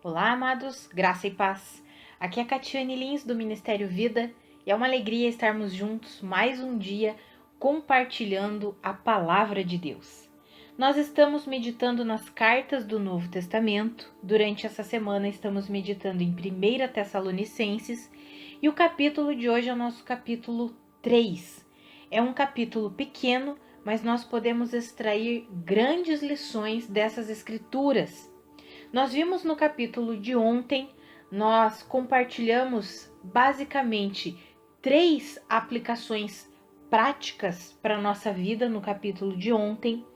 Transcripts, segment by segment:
Olá, amados, graça e paz. Aqui é a Catiane Lins do Ministério Vida e é uma alegria estarmos juntos mais um dia compartilhando a palavra de Deus. Nós estamos meditando nas cartas do Novo Testamento. Durante essa semana estamos meditando em 1 Tessalonicenses e o capítulo de hoje é o nosso capítulo 3. É um capítulo pequeno, mas nós podemos extrair grandes lições dessas escrituras. Nós vimos no capítulo de ontem, nós compartilhamos basicamente 3 aplicações práticas para a nossa vida no capítulo de ontem.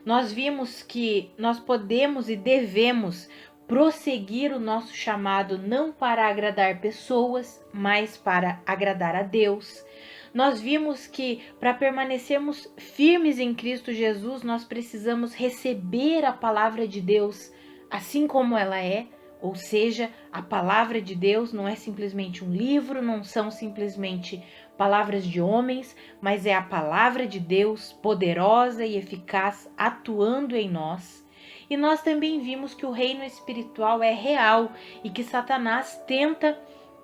Nós vimos que nós podemos e devemos prosseguir o nosso chamado não para agradar pessoas, mas para agradar a Deus. Nós vimos que para permanecermos firmes em Cristo Jesus, nós precisamos receber a palavra de Deus assim como ela é, ou seja, a palavra de Deus não é simplesmente um livro, não são simplesmente palavras de homens, mas é a palavra de Deus poderosa e eficaz atuando em nós. E nós também vimos que o reino espiritual é real e que Satanás tenta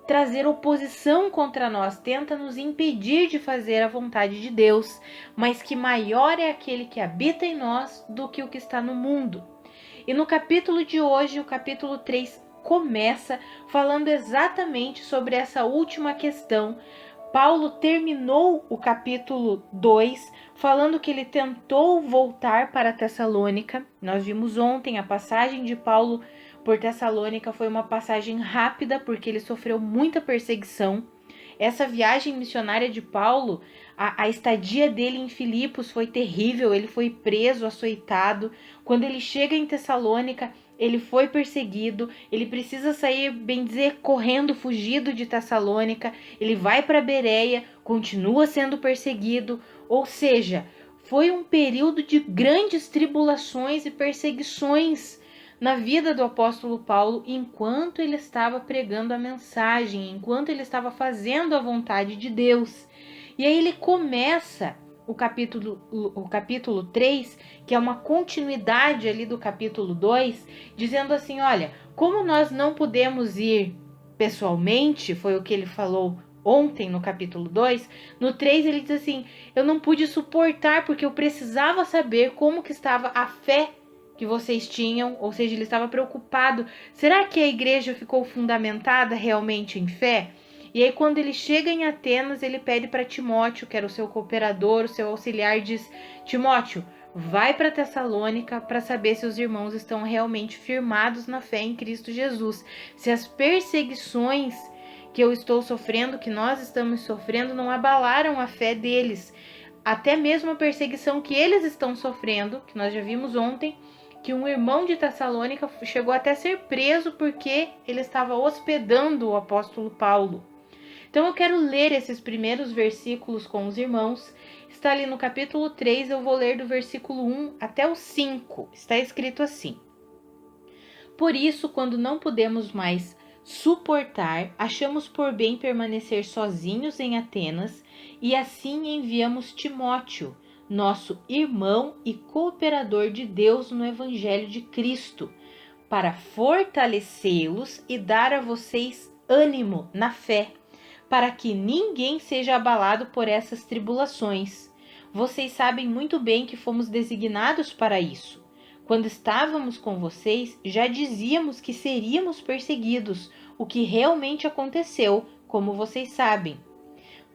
trazer oposição contra nós, tenta nos impedir de fazer a vontade de Deus, mas que maior é aquele que habita em nós do que o que está no mundo. E no capítulo de hoje, o capítulo 3, começa falando exatamente sobre essa última questão. Paulo terminou o capítulo 2 falando que ele tentou voltar para Tessalônica. Nós vimos ontem a passagem de Paulo por Tessalônica foi uma passagem rápida porque ele sofreu muita perseguição. Essa viagem missionária de Paulo, a estadia dele em Filipos foi terrível, ele foi preso, açoitado. Quando ele chega em Tessalônica, ele foi perseguido, ele precisa sair, bem dizer, correndo, fugido de Tessalônica, ele vai para Bereia, continua sendo perseguido, ou seja, foi um período de grandes tribulações e perseguições na vida do apóstolo Paulo enquanto ele estava pregando a mensagem, enquanto ele estava fazendo a vontade de Deus. E aí ele começa o capítulo 3, que é uma continuidade ali do capítulo 2, dizendo assim, olha, como nós não podemos ir pessoalmente, foi o que ele falou ontem no capítulo 2, no 3 ele diz assim, eu não pude suportar porque eu precisava saber como que estava a fé que vocês tinham, ou seja, ele estava preocupado. Será que a igreja ficou fundamentada realmente em fé? E aí quando ele chega em Atenas, ele pede para Timóteo, que era o seu cooperador, o seu auxiliar, diz, Timóteo, vai para Tessalônica para saber se os irmãos estão realmente firmados na fé em Cristo Jesus. Se as perseguições que eu estou sofrendo, que nós estamos sofrendo, não abalaram a fé deles. Até mesmo a perseguição que eles estão sofrendo, que nós já vimos ontem, que um irmão de Tessalônica chegou até a ser preso porque ele estava hospedando o apóstolo Paulo. Então eu quero ler esses primeiros versículos com os irmãos. Está ali no capítulo 3, eu vou ler do versículo 1 até o 5. Está escrito assim. Por isso, quando não podemos mais suportar, achamos por bem permanecer sozinhos em Atenas e assim enviamos Timóteo, nosso irmão e cooperador de Deus no Evangelho de Cristo, para fortalecê-los e dar a vocês ânimo na fé, para que ninguém seja abalado por essas tribulações. Vocês sabem muito bem que fomos designados para isso. Quando estávamos com vocês, já dizíamos que seríamos perseguidos, o que realmente aconteceu, como vocês sabem.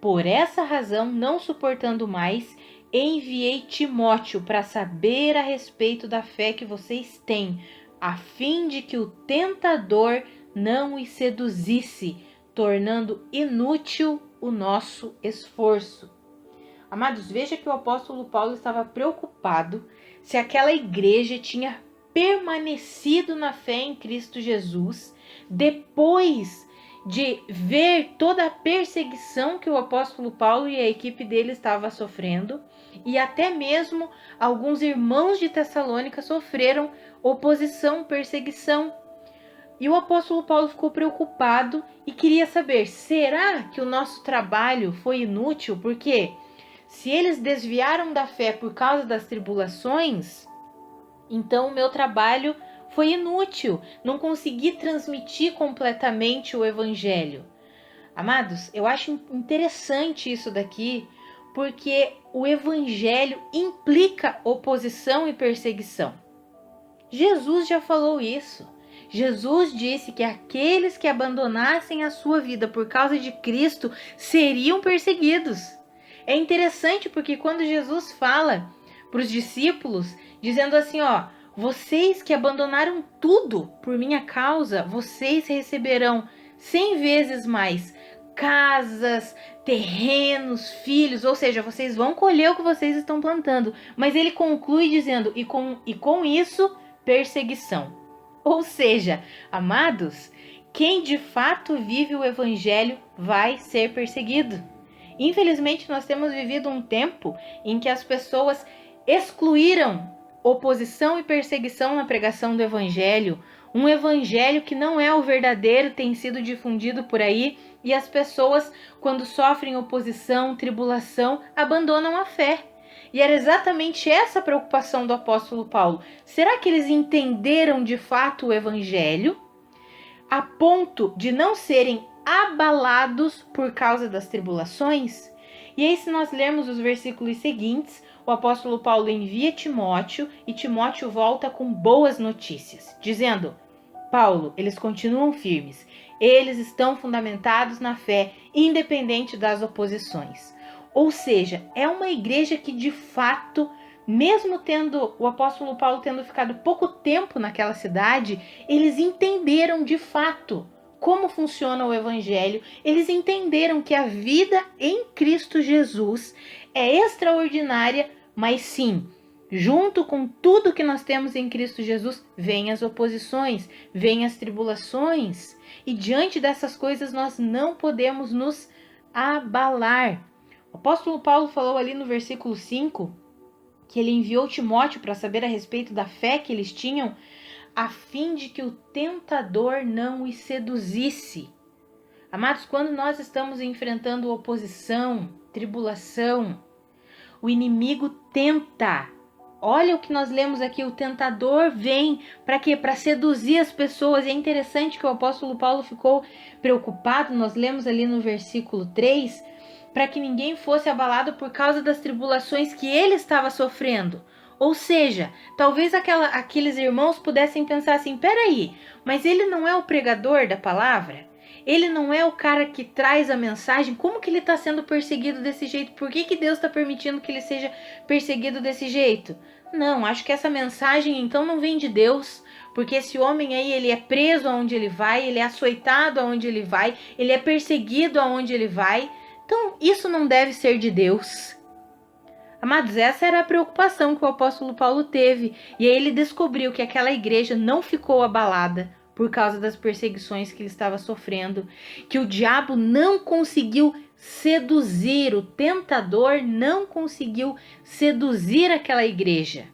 Por essa razão, não suportando mais, enviei Timóteo para saber a respeito da fé que vocês têm, a fim de que o tentador não os seduzisse, tornando inútil o nosso esforço. Amados, veja que o apóstolo Paulo estava preocupado se aquela igreja tinha permanecido na fé em Cristo Jesus depois de ver toda a perseguição que o apóstolo Paulo e a equipe dele estava sofrendo, e até mesmo alguns irmãos de Tessalônica sofreram oposição, perseguição. E o apóstolo Paulo ficou preocupado e queria saber, será que o nosso trabalho foi inútil? Porque se eles desviaram da fé por causa das tribulações, então o meu trabalho foi inútil, não consegui transmitir completamente o evangelho. Amados, eu acho interessante isso daqui, porque o evangelho implica oposição e perseguição. Jesus já falou isso. Jesus disse que aqueles que abandonassem a sua vida por causa de Cristo seriam perseguidos. É interessante porque quando Jesus fala para os discípulos, dizendo assim, ó, vocês que abandonaram tudo por minha causa, vocês receberão 100 vezes mais casas, terrenos, filhos, ou seja, vocês vão colher o que vocês estão plantando. Mas ele conclui dizendo, e com isso, perseguição. Ou seja, amados, quem de fato vive o evangelho vai ser perseguido. Infelizmente, nós temos vivido um tempo em que as pessoas excluíram oposição e perseguição na pregação do evangelho. Um evangelho que não é o verdadeiro tem sido difundido por aí e as pessoas, quando sofrem oposição, tribulação, abandonam a fé. E era exatamente essa a preocupação do apóstolo Paulo. Será que eles entenderam de fato o evangelho a ponto de não serem abalados por causa das tribulações? E aí, se nós lermos os versículos seguintes, o apóstolo Paulo envia Timóteo e Timóteo volta com boas notícias, dizendo: Paulo, eles continuam firmes, eles estão fundamentados na fé, independente das oposições. Ou seja, é uma igreja que de fato, mesmo tendo o apóstolo Paulo tendo ficado pouco tempo naquela cidade, eles entenderam de fato como funciona o evangelho, eles entenderam que a vida em Cristo Jesus é extraordinária, mas sim, junto com tudo que nós temos em Cristo Jesus, vêm as oposições, vêm as tribulações, e diante dessas coisas nós não podemos nos abalar. O apóstolo Paulo falou ali no versículo 5 que ele enviou Timóteo para saber a respeito da fé que eles tinham, a fim de que o tentador não os seduzisse. Amados, quando nós estamos enfrentando oposição, tribulação, o inimigo tenta. Olha o que nós lemos aqui, o tentador vem para quê? Para seduzir as pessoas. E é interessante que o apóstolo Paulo ficou preocupado, nós lemos ali no versículo 3, para que ninguém fosse abalado por causa das tribulações que ele estava sofrendo. Ou seja, talvez aqueles irmãos pudessem pensar assim, peraí, mas ele não é o pregador da palavra? Ele não é o cara que traz a mensagem? Como que ele está sendo perseguido desse jeito? Por que Deus está permitindo que ele seja perseguido desse jeito? Não, acho que essa mensagem então não vem de Deus, porque esse homem aí, ele é preso aonde ele vai, ele é açoitado aonde ele vai, ele é perseguido aonde ele vai. Então, isso não deve ser de Deus. Amados, essa era a preocupação que o apóstolo Paulo teve. E aí ele descobriu que aquela igreja não ficou abalada por causa das perseguições que ele estava sofrendo. Que o diabo não conseguiu seduzir, o tentador não conseguiu seduzir aquela igreja.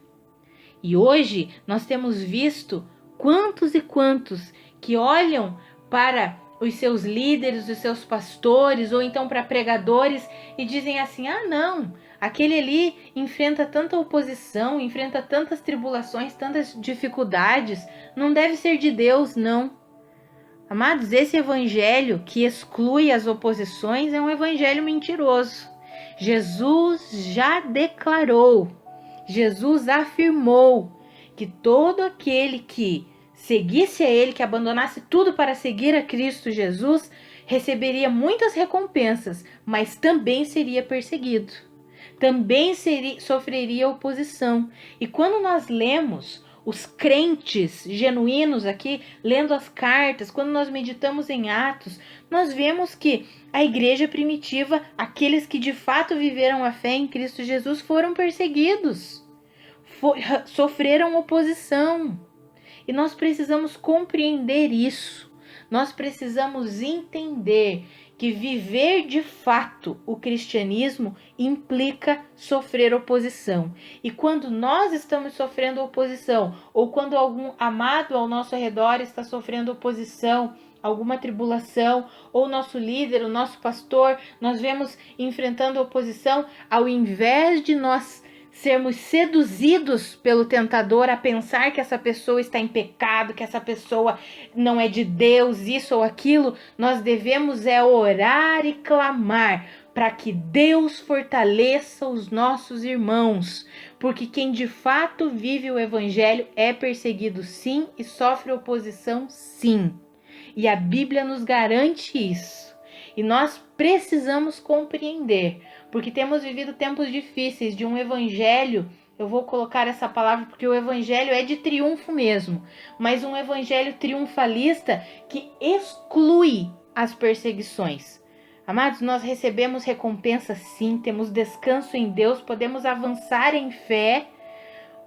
E hoje nós temos visto quantos e quantos que olham para os seus líderes, os seus pastores, ou então para pregadores e dizem assim, não, aquele ali enfrenta tanta oposição, enfrenta tantas tribulações, tantas dificuldades, não deve ser de Deus, não. Amados, esse evangelho que exclui as oposições é um evangelho mentiroso. Jesus já declarou, Jesus afirmou que todo aquele que seguisse a ele, que abandonasse tudo para seguir a Cristo Jesus, receberia muitas recompensas, mas também seria perseguido. Também sofreria oposição. E quando nós lemos os crentes genuínos aqui, lendo as cartas, quando nós meditamos em Atos, nós vemos que a igreja primitiva, aqueles que de fato viveram a fé em Cristo Jesus, foram perseguidos, sofreram oposição. E nós precisamos compreender isso. Nós precisamos entender que viver de fato o cristianismo implica sofrer oposição. E quando nós estamos sofrendo oposição, ou quando algum amado ao nosso redor está sofrendo oposição, alguma tribulação, ou nosso líder, o nosso pastor, nós vemos enfrentando oposição, ao invés de nós sermos seduzidos pelo tentador a pensar que essa pessoa está em pecado, que essa pessoa não é de Deus, isso ou aquilo, nós devemos orar e clamar para que Deus fortaleça os nossos irmãos, porque quem de fato vive o evangelho é perseguido sim e sofre oposição sim. E a Bíblia nos garante isso. E nós precisamos compreender, porque temos vivido tempos difíceis de um evangelho, eu vou colocar essa palavra porque o evangelho é de triunfo mesmo, mas um evangelho triunfalista que exclui as perseguições. Amados, nós recebemos recompensa sim, temos descanso em Deus, podemos avançar em fé,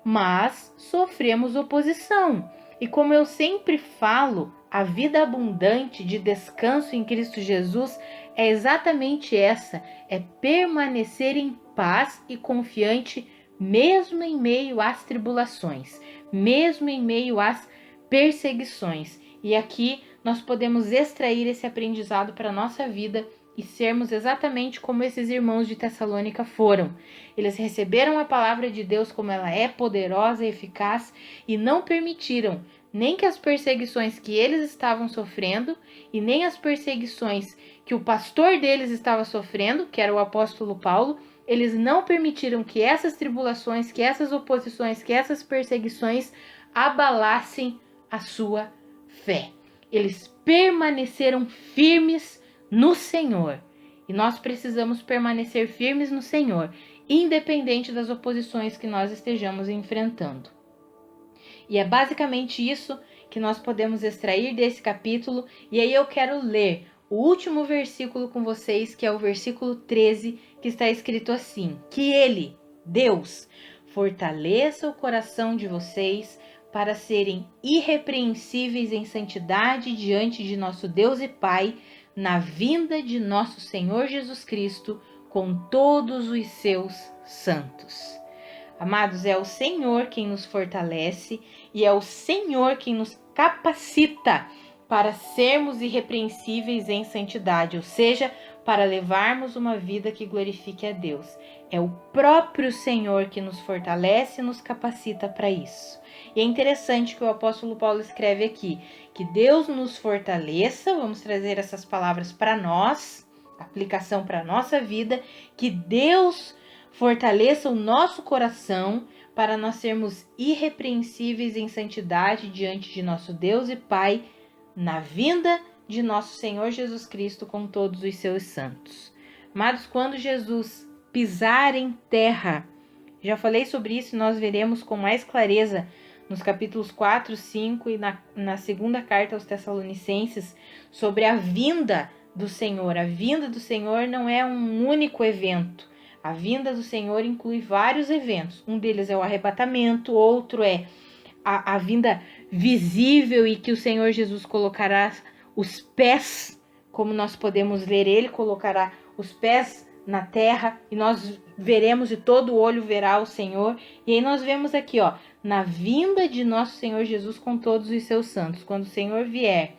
mas sofremos oposição. E como eu sempre falo, a vida abundante de descanso em Cristo Jesus é exatamente essa, é permanecer em paz e confiante mesmo em meio às tribulações, mesmo em meio às perseguições. E aqui nós podemos extrair esse aprendizado para a nossa vida e sermos exatamente como esses irmãos de Tessalônica foram. Eles receberam a palavra de Deus como ela é poderosa e eficaz e não permitiram nem que as perseguições que eles estavam sofrendo e nem as perseguições que o pastor deles estava sofrendo, que era o apóstolo Paulo, eles não permitiram que essas tribulações, que essas oposições, que essas perseguições abalassem a sua fé. Eles permaneceram firmes no Senhor. E nós precisamos permanecer firmes no Senhor, independente das oposições que nós estejamos enfrentando. E é basicamente isso que nós podemos extrair desse capítulo. E aí eu quero ler o último versículo com vocês, que é o versículo 13, que está escrito assim: que Ele, Deus, fortaleça o coração de vocês para serem irrepreensíveis em santidade diante de nosso Deus e Pai, na vinda de nosso Senhor Jesus Cristo com todos os seus santos. Amados, é o Senhor quem nos fortalece e é o Senhor quem nos capacita para sermos irrepreensíveis em santidade, ou seja, para levarmos uma vida que glorifique a Deus. É o próprio Senhor que nos fortalece e nos capacita para isso. E é interessante que o apóstolo Paulo escreve aqui, que Deus nos fortaleça, vamos trazer essas palavras para nós, aplicação para a nossa vida, que Deus fortaleça o nosso coração para nós sermos irrepreensíveis em santidade diante de nosso Deus e Pai, na vinda de nosso Senhor Jesus Cristo com todos os seus santos. Amados, quando Jesus pisar em terra, já falei sobre isso e nós veremos com mais clareza nos capítulos 4, 5 e na segunda carta aos Tessalonicenses, sobre a vinda do Senhor. A vinda do Senhor não é um único evento. A vinda do Senhor inclui vários eventos. Um deles é o arrebatamento, outro é a vinda visível e que o Senhor Jesus colocará os pés, como nós podemos ler, ele colocará os pés na terra e nós veremos e todo olho verá o Senhor. E aí nós vemos aqui, na vinda de nosso Senhor Jesus com todos os seus santos. Quando o Senhor vier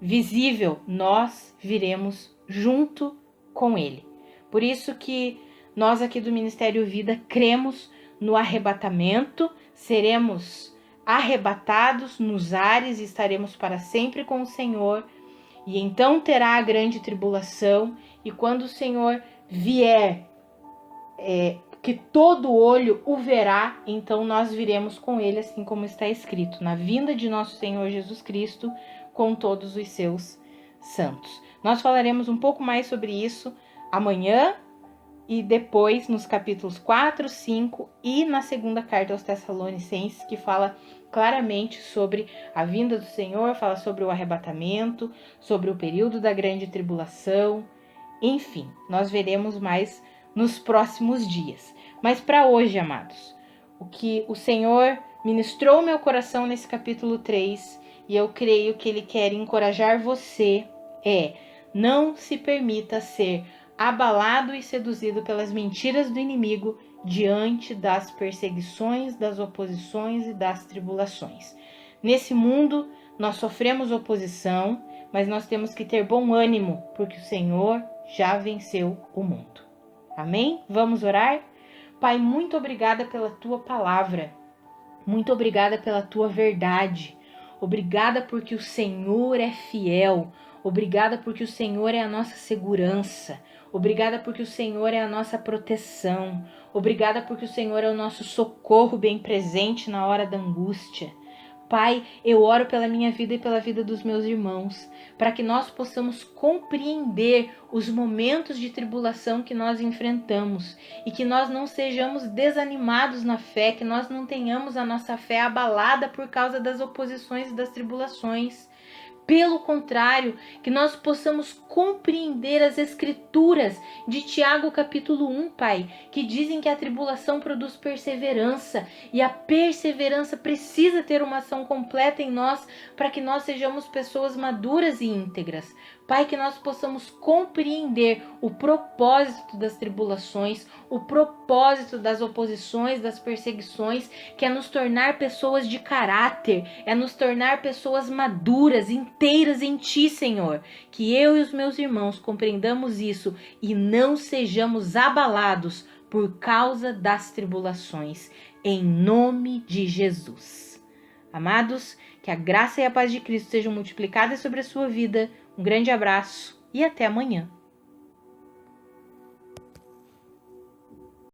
visível, nós viremos junto com ele. Por isso que nós aqui do Ministério Vida cremos no arrebatamento, seremos arrebatados nos ares e estaremos para sempre com o Senhor. E então terá a grande tribulação, e quando o Senhor vier, que todo olho o verá, então nós viremos com ele, assim como está escrito, na vinda de nosso Senhor Jesus Cristo com todos os seus santos. Nós falaremos um pouco mais sobre isso amanhã e depois nos capítulos 4, 5 e na segunda carta aos Tessalonicenses, que fala claramente sobre a vinda do Senhor, fala sobre o arrebatamento, sobre o período da grande tribulação, enfim, nós veremos mais nos próximos dias. Mas para hoje, amados, o que o Senhor ministrou meu coração nesse capítulo 3, e eu creio que Ele quer encorajar você, não se permita ser abalado e seduzido pelas mentiras do inimigo diante das perseguições, das oposições e das tribulações. Nesse mundo, nós sofremos oposição, mas nós temos que ter bom ânimo, porque o Senhor já venceu o mundo. Amém? Vamos orar? Pai, muito obrigada pela tua palavra. Muito obrigada pela tua verdade. Obrigada porque o Senhor é fiel. Obrigada porque o Senhor é a nossa segurança. Obrigada porque o Senhor é a nossa proteção. Obrigada porque o Senhor é o nosso socorro bem presente na hora da angústia. Pai, eu oro pela minha vida e pela vida dos meus irmãos, para que nós possamos compreender os momentos de tribulação que nós enfrentamos e que nós não sejamos desanimados na fé, que nós não tenhamos a nossa fé abalada por causa das oposições e das tribulações. Pelo contrário, que nós possamos compreender as escrituras de Tiago capítulo 1, Pai, que dizem que a tribulação produz perseverança e a perseverança precisa ter uma ação completa em nós para que nós sejamos pessoas maduras e íntegras. Pai, que nós possamos compreender o propósito das tribulações, o propósito das oposições, das perseguições, que é nos tornar pessoas de caráter, é nos tornar pessoas maduras, inteiras em Ti, Senhor. Que eu e os meus irmãos compreendamos isso e não sejamos abalados por causa das tribulações, em nome de Jesus. Amados, que a graça e a paz de Cristo sejam multiplicadas sobre a sua vida. Um grande abraço e até amanhã.